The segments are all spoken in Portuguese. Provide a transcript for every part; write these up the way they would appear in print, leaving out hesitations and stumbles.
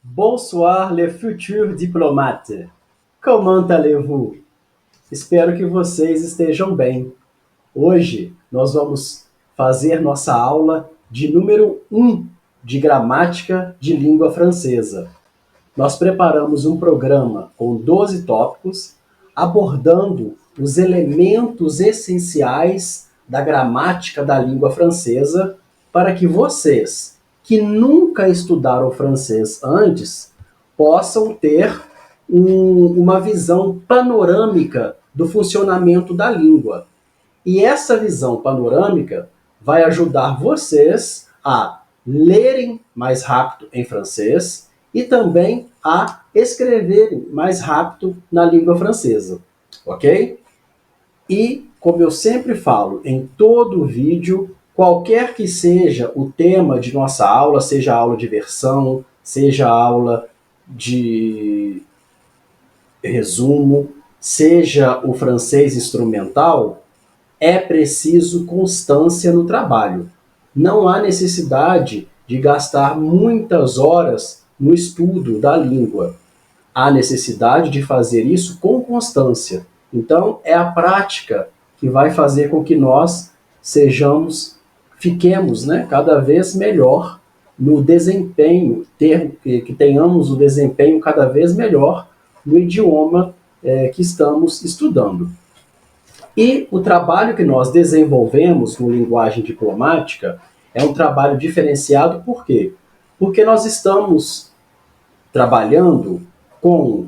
Bonsoir, les futurs diplomates. Comment allez-vous? Espero que vocês estejam bem. Hoje nós vamos fazer nossa aula de número 1 de gramática de língua francesa. Nós preparamos um programa com 12 tópicos, abordando os elementos essenciais da gramática da língua francesa, para que vocês, que nunca estudaram francês antes, possam ter uma visão panorâmica do funcionamento da língua. E essa visão panorâmica vai ajudar vocês a lerem mais rápido em francês e também a escreverem mais rápido na língua francesa, ok? E, como eu sempre falo em todo vídeo, qualquer que seja o tema de nossa aula, seja aula de versão, seja aula de resumo, seja o francês instrumental, é preciso constância no trabalho. Não há necessidade de gastar muitas horas no estudo da língua. Há necessidade de fazer isso com constância. Então, é a prática que vai fazer com que nós fiquemos cada vez melhor no desempenho, que tenhamos um desempenho cada vez melhor no idioma que estamos estudando. E o trabalho que nós desenvolvemos no linguagem diplomática é um trabalho diferenciado, por quê? Porque nós estamos trabalhando com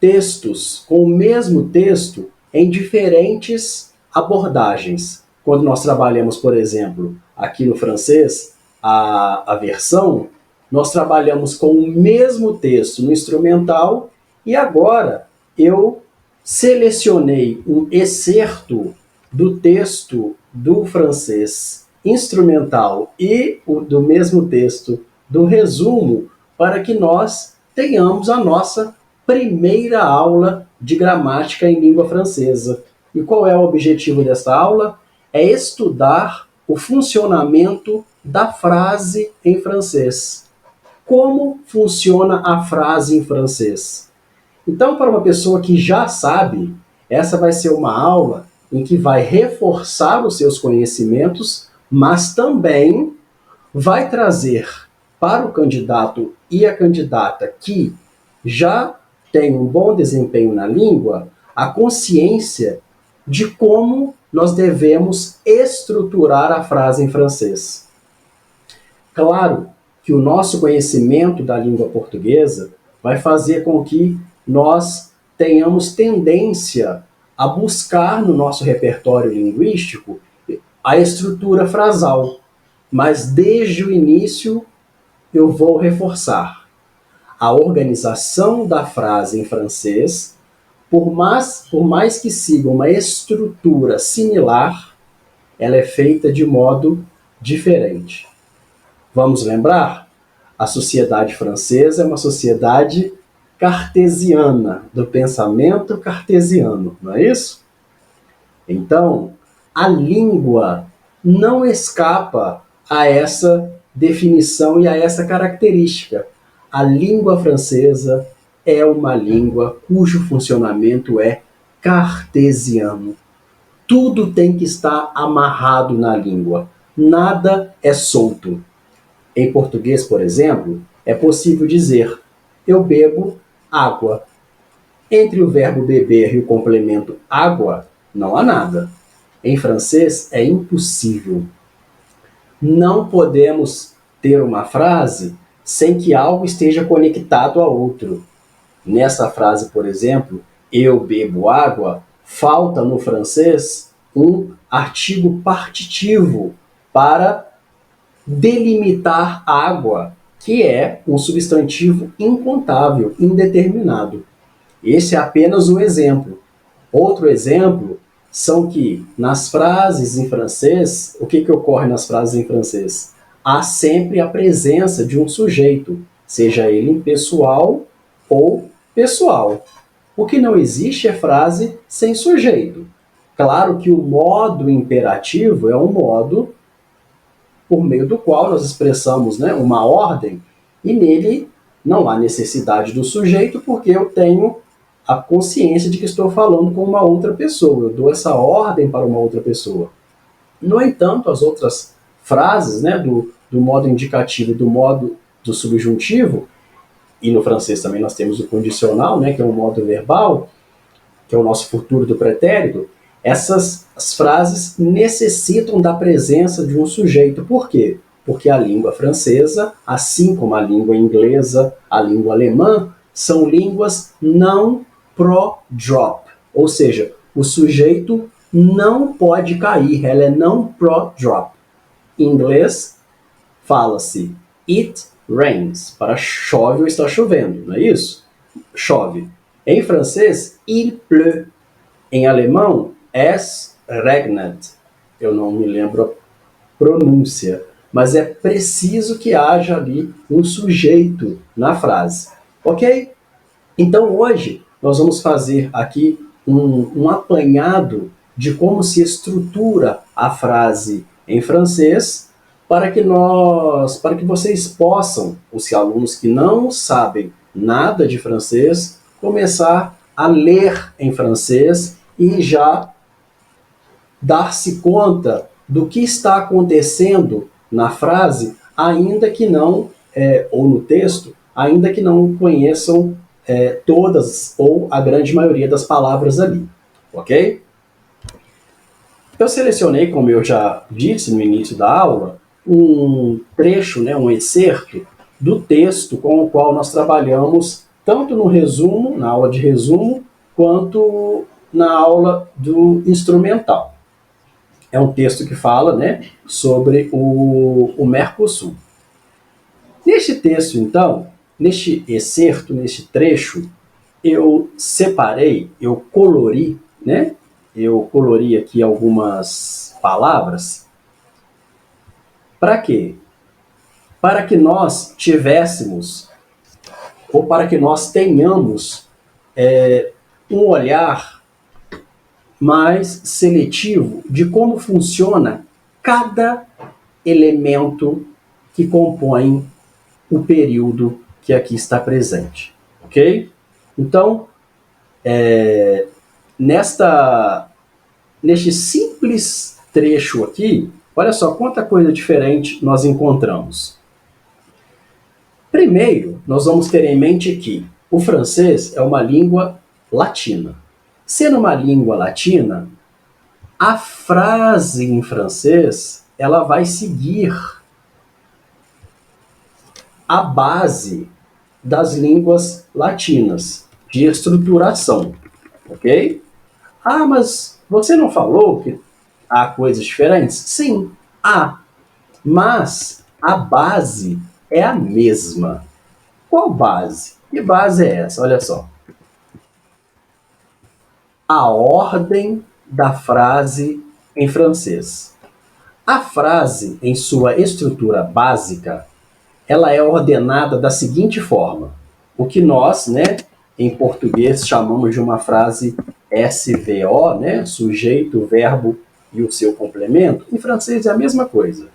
textos, com o mesmo texto, em diferentes abordagens. Quando nós trabalhamos, por exemplo, aqui no francês, a versão, nós trabalhamos com o mesmo texto no instrumental e agora eu selecionei um excerto do texto do francês instrumental e do mesmo texto do resumo para que nós tenhamos a nossa primeira aula de gramática em língua francesa. E qual é o objetivo dessa aula? É estudar o funcionamento da frase em francês. Como funciona a frase em francês? Então, para uma pessoa que já sabe, essa vai ser uma aula em que vai reforçar os seus conhecimentos, mas também vai trazer para o candidato e a candidata que já tem um bom desempenho na língua, a consciência de como nós devemos estruturar a frase em francês. Claro que o nosso conhecimento da língua portuguesa vai fazer com que nós tenhamos tendência a buscar no nosso repertório linguístico a estrutura frasal. Mas desde o início eu vou reforçar. A organização da frase em francês, por mais que siga uma estrutura similar, ela é feita de modo diferente. Vamos lembrar? A sociedade francesa é uma sociedade cartesiana, do pensamento cartesiano, não é isso? Então, a língua não escapa a essa definição e a essa característica. A língua francesa é uma língua cujo funcionamento é cartesiano. Tudo tem que estar amarrado na língua. Nada é solto. Em português, por exemplo, é possível dizer eu bebo água. Entre o verbo beber e o complemento água, não há nada. Em francês, é impossível. Não podemos ter uma frase sem que algo esteja conectado a outro. Nessa frase, por exemplo, eu bebo água, falta no francês um artigo partitivo para delimitar água, que é um substantivo incontável, indeterminado. Esse é apenas um exemplo. Outro exemplo são que nas frases em francês, o que ocorre nas frases em francês? Há sempre a presença de um sujeito, seja ele impessoal ou pessoal. O que não existe é frase sem sujeito. Claro que o modo imperativo é um modo por meio do qual nós expressamos uma ordem, e nele não há necessidade do sujeito porque eu tenho a consciência de que estou falando com uma outra pessoa, eu dou essa ordem para uma outra pessoa. No entanto, as outras frases, né, do modo indicativo e do modo do subjuntivo, e no francês também nós temos o condicional, né, que é o modo verbal, que é o nosso futuro do pretérito, as frases necessitam da presença de um sujeito. Por quê? Porque a língua francesa, assim como a língua inglesa, a língua alemã, são línguas não pro-drop, ou seja, o sujeito não pode cair, ela é não pro-drop. Em inglês, fala-se it rains, para chove ou está chovendo, não é isso? Chove. Em francês, il pleut. Em alemão, es regnet. Eu não me lembro a pronúncia, mas é preciso que haja ali um sujeito na frase, ok? Então hoje nós vamos fazer aqui um apanhado de como se estrutura a frase em francês para que vocês possam, os alunos que não sabem nada de francês, começar a ler em francês e já dar-se conta do que está acontecendo na frase, ainda que não, ou no texto, ainda que não conheçam todas ou a grande maioria das palavras ali, ok? Eu selecionei, como eu já disse no início da aula, um trecho, né, um excerto do texto com o qual nós trabalhamos tanto no resumo, na aula de resumo, quanto na aula do instrumental. É um texto que fala, né, sobre o Mercosul. Neste texto, então, neste excerto, neste trecho, eu separei, eu colori, né? Eu colori aqui algumas palavras. Para quê? Para que nós tivéssemos, ou para que nós tenhamos um olhar mais seletivo de como funciona cada elemento que compõe o período que aqui está presente, ok? Então, neste simples trecho aqui, olha só quanta coisa diferente nós encontramos. Primeiro, nós vamos ter em mente que o francês é uma língua latina. Sendo uma língua latina, a frase em francês ela vai seguir a base das línguas latinas de estruturação, ok? Ah, mas você não falou que há coisas diferentes? Sim, há, mas a base é a mesma. Qual base? Que base é essa? Olha só. A ordem da frase em francês. A frase, em sua estrutura básica, ela é ordenada da seguinte forma. O que nós, né, em português, chamamos de uma frase SVO, né, sujeito, verbo e o seu complemento. Em francês é a mesma coisa.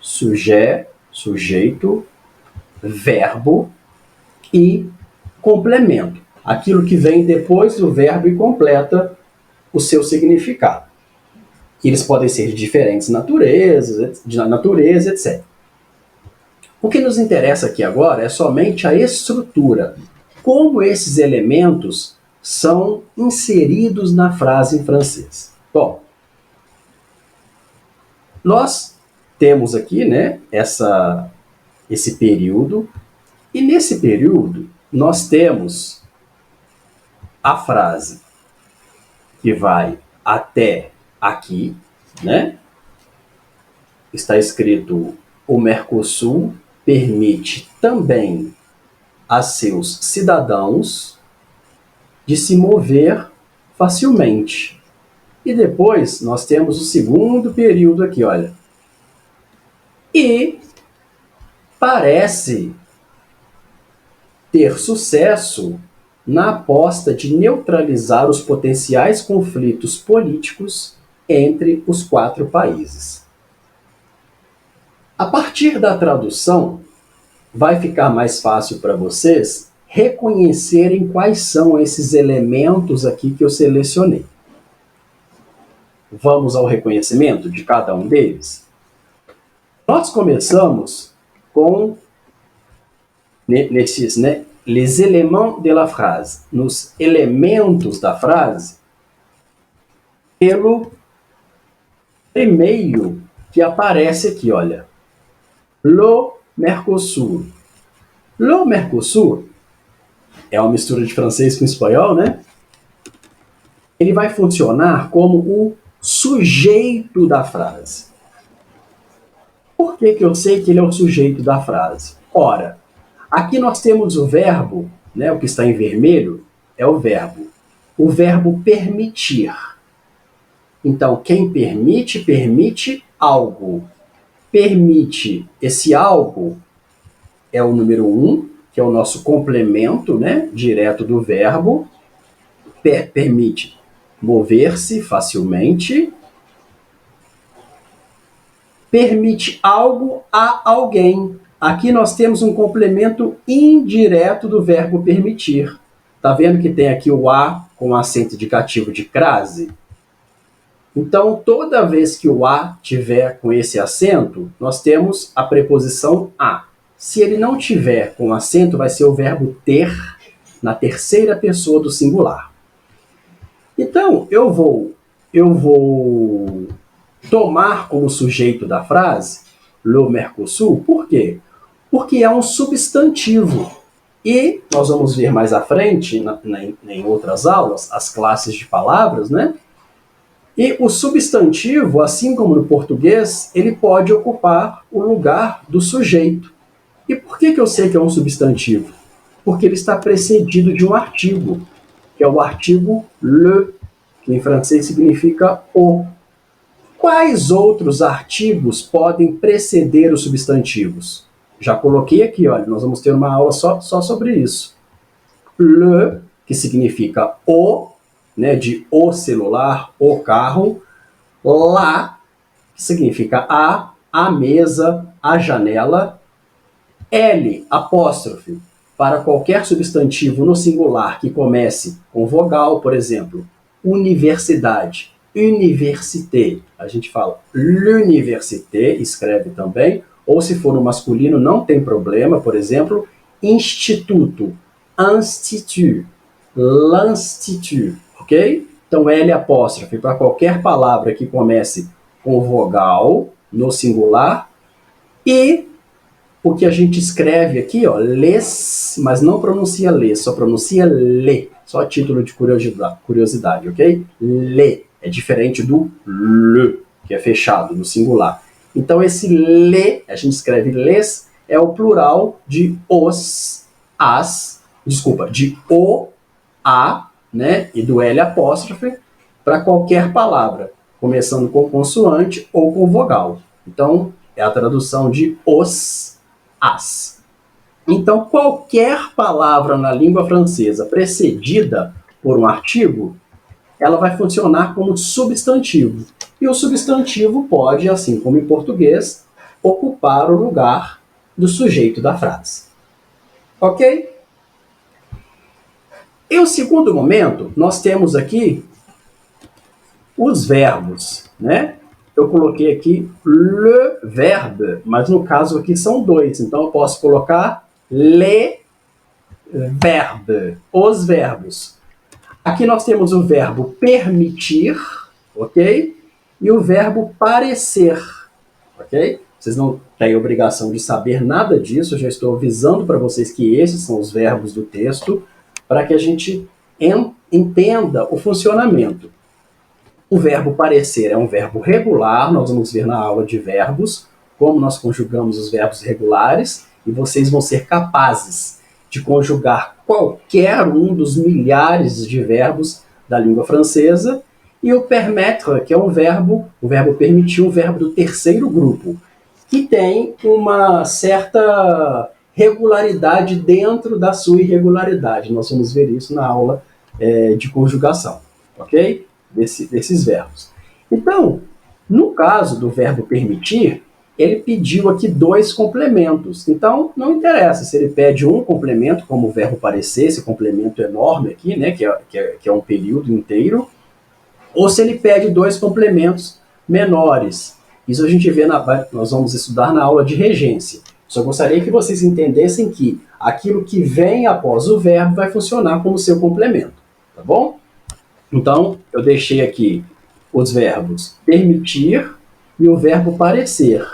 Sujeito, verbo e complemento. Aquilo que vem depois do verbo e completa o seu significado. Eles podem ser de diferentes naturezas, etc. O que nos interessa aqui agora é somente a estrutura. Como esses elementos são inseridos na frase em francês. Bom, nós temos aqui, né, esse período, e nesse período nós temos a frase que vai até aqui, né? Está escrito: o Mercosul permite também a seus cidadãos de se mover facilmente. E depois nós temos o segundo período aqui, olha. E parece ter sucesso na aposta de neutralizar os potenciais conflitos políticos entre os 4 países. A partir da tradução, vai ficar mais fácil para vocês reconhecerem quais são esses elementos aqui que eu selecionei. Vamos ao reconhecimento de cada um deles? Nós começamos com nesses, né, les éléments de la phrase, nos elementos da frase, pelo primeiro que aparece aqui, olha. Le Mercosur. Le Mercosur é uma mistura de francês com espanhol, né? Ele vai funcionar como o sujeito da frase. Por que eu sei que ele é o sujeito da frase? Ora, aqui nós temos o verbo, né, o que está em vermelho, é o verbo. O verbo permitir. Então, quem permite, permite algo. Permite esse algo é o número 1, que é o nosso complemento, né, direto do verbo. Permite mover-se facilmente. Permite algo a alguém. Aqui nós temos um complemento indireto do verbo permitir. Tá vendo que tem aqui o a com acento indicativo de crase? Então, toda vez que o a tiver com esse acento, nós temos a preposição a. Se ele não tiver com acento, vai ser o verbo ter na terceira pessoa do singular. Então, eu vou tomar como sujeito da frase le Mercosur. Por quê? Porque é um substantivo. E nós vamos ver mais à frente, em outras aulas, as classes de palavras, né? E o substantivo, assim como no português, ele pode ocupar o lugar do sujeito. E por que eu sei que é um substantivo? Porque ele está precedido de um artigo, que é o artigo le, que em francês significa o. Quais outros artigos podem preceder os substantivos? Já coloquei aqui, olha, nós vamos ter uma aula só sobre isso. Le, que significa o, né, de o celular, o carro. La, que significa a mesa, a janela. L, apóstrofe, para qualquer substantivo no singular que comece com vogal, por exemplo, universidade, université. A gente fala l'université, escreve também, ou se for no masculino não tem problema, por exemplo, instituto, institut, l'institut, ok? Então L apóstrofe para qualquer palavra que comece com vogal no singular. E o que a gente escreve aqui, ó, les, mas não pronuncia les, só pronuncia le. Só título de curiosidade, ok? Le é diferente do le, que é fechado, no singular. Então esse le, a gente escreve les, é o plural de os, as, desculpa, de o, a, né, e do L apóstrofe para qualquer palavra, começando com consoante ou com vogal. Então é a tradução de os, as. Então, qualquer palavra na língua francesa precedida por um artigo, ela vai funcionar como substantivo. E o substantivo pode, assim como em português, ocupar o lugar do sujeito da frase. Ok? E o segundo momento, nós temos aqui os verbos, né? Eu coloquei aqui le verbe, mas no caso aqui são dois, então eu posso colocar les verbes, os verbos. Aqui nós temos o verbo permitir, ok? E o verbo parecer, ok? Vocês não têm obrigação de saber nada disso, eu já estou avisando para vocês que esses são os verbos do texto, para que a gente entenda o funcionamento. O verbo parecer é um verbo regular, nós vamos ver na aula de verbos, como nós conjugamos os verbos regulares, e vocês vão ser capazes de conjugar qualquer um dos milhares de verbos da língua francesa. E o permettre, que é o verbo permitir, um verbo do terceiro grupo, que tem uma certa regularidade dentro da sua irregularidade. Nós vamos ver isso na aula de conjugação, ok? Desses verbos. Então, no caso do verbo permitir, ele pediu aqui 2 complementos. Então, não interessa se ele pede um complemento, como o verbo parecer, esse complemento enorme aqui, né, que é um período inteiro, ou se ele pede 2 complementos menores. Isso a gente vê, nós vamos estudar na aula de regência. Só gostaria que vocês entendessem que aquilo que vem após o verbo vai funcionar como seu complemento, tá bom? Então, eu deixei aqui os verbos permitir e o verbo parecer.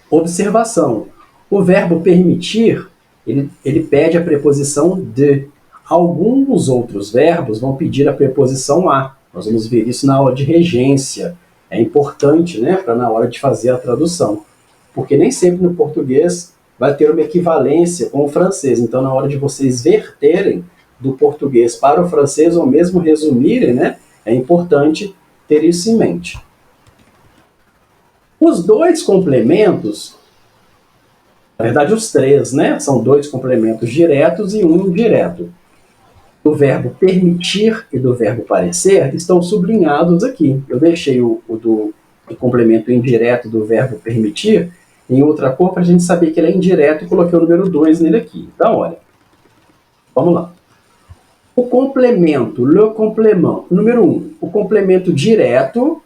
Observação: o verbo permitir, ele pede a preposição de. Alguns outros verbos vão pedir a preposição a. Nós vamos ver isso na aula de regência. É importante, né, para na hora de fazer a tradução. Porque nem sempre no português vai ter uma equivalência com o francês. Então, na hora de vocês verterem do português para o francês, ou mesmo resumirem, né, é importante ter isso em mente. Os 2 complementos, na verdade os 3, né? São 2 complementos diretos e um indireto. Do verbo permitir e do verbo parecer estão sublinhados aqui. Eu deixei o complemento indireto do verbo permitir em outra cor para a gente saber que ele é indireto e coloquei o número 2 nele aqui. Então, olha, vamos lá. O complemento, le complément, número 1, o complemento direto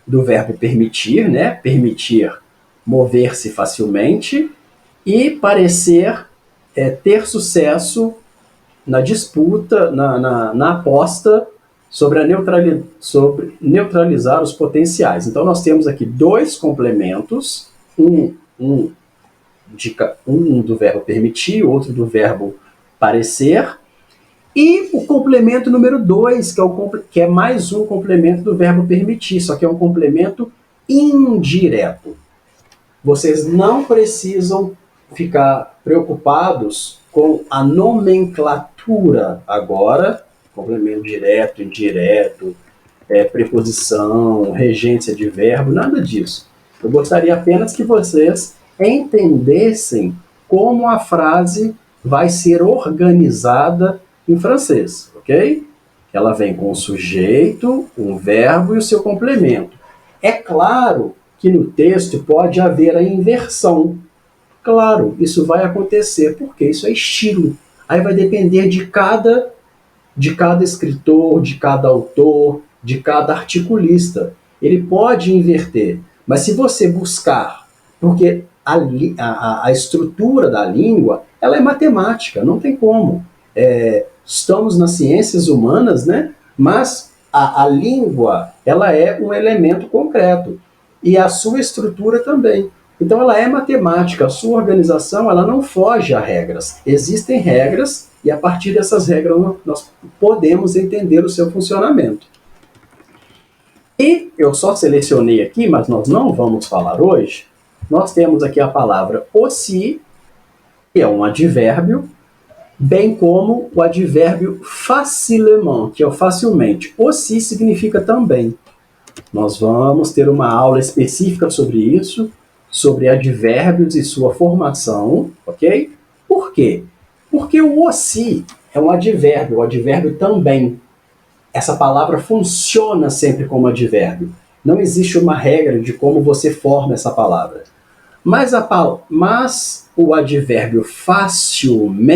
do verbo permitir, né? Permitir mover-se facilmente, e parecer ter sucesso na disputa, na aposta sobre neutralizar os potenciais. Então, nós temos aqui 2 complementos, um do verbo permitir, outro do verbo parecer, e o complemento número 2, que é mais um complemento do verbo permitir, só que é um complemento indireto. Vocês não precisam ficar preocupados com a nomenclatura agora, complemento direto, indireto, preposição, regência de verbo, nada disso. Eu gostaria apenas que vocês entendessem como a frase vai ser organizada em francês, ok? Ela vem com o sujeito, um verbo e o seu complemento. É claro que no texto pode haver a inversão. Claro, isso vai acontecer, porque isso é estilo. Aí vai depender de cada escritor, de cada autor, de cada articulista. Ele pode inverter, mas se você buscar, porque a estrutura da língua, ela é matemática, não tem como. Estamos nas ciências humanas, né? Mas a língua, ela é um elemento concreto. E a sua estrutura também. Então, ela é matemática. A sua organização, ela não foge a regras. Existem regras e, a partir dessas regras, nós podemos entender o seu funcionamento. E eu só selecionei aqui, mas nós não vamos falar hoje. Nós temos aqui a palavra aussi, que é um advérbio, bem como o advérbio facilement, que é o facilmente. Aussi significa também. Nós vamos ter uma aula específica sobre isso, sobre advérbios e sua formação, ok? Por quê? Porque o aussi é um advérbio, o advérbio também. Essa palavra funciona sempre como advérbio. Não existe uma regra de como você forma essa palavra. Mas o advérbio facilmente,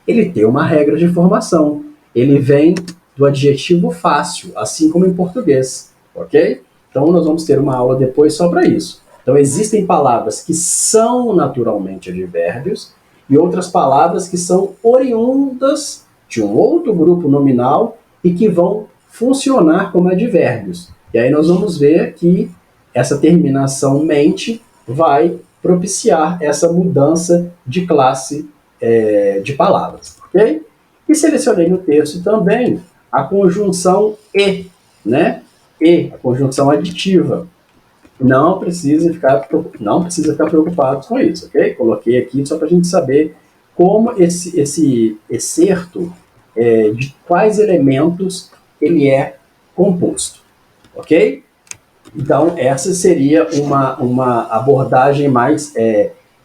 ele tem uma regra de formação. Ele vem do adjetivo fácil, assim como em português, ok? Então, nós vamos ter uma aula depois só para isso. Então, existem palavras que são naturalmente advérbios e outras palavras que são oriundas de um outro grupo nominal e que vão funcionar como advérbios. E aí nós vamos ver que essa terminação mente vai propiciar essa mudança de classe de palavras, ok? E selecionei no texto também a conjunção e, né? E, a conjunção aditiva. Não precisa ficar preocupado com isso, ok? Coloquei aqui só para a gente saber como esse excerto, de quais elementos ele é composto, ok? Então, essa seria uma abordagem mais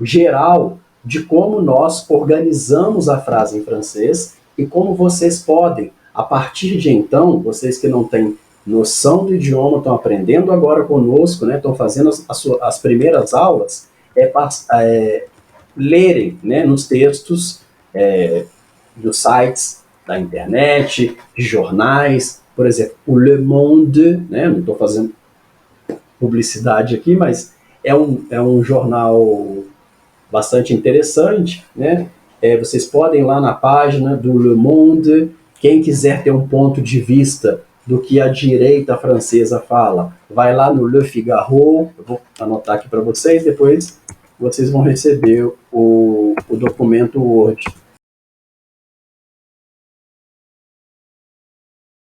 geral de como nós organizamos a frase em francês e como vocês podem, a partir de então, vocês que não têm noção do idioma, estão aprendendo agora conosco, né, estão fazendo as primeiras aulas, lerem, né, nos textos dos sites da internet, de jornais, por exemplo, o Le Monde, né, não estou fazendo publicidade aqui, mas é um jornal bastante interessante, né? Vocês podem ir lá na página do Le Monde, quem quiser ter um ponto de vista do que a direita francesa fala, vai lá no Le Figaro, eu vou anotar aqui para vocês, depois vocês vão receber o documento Word.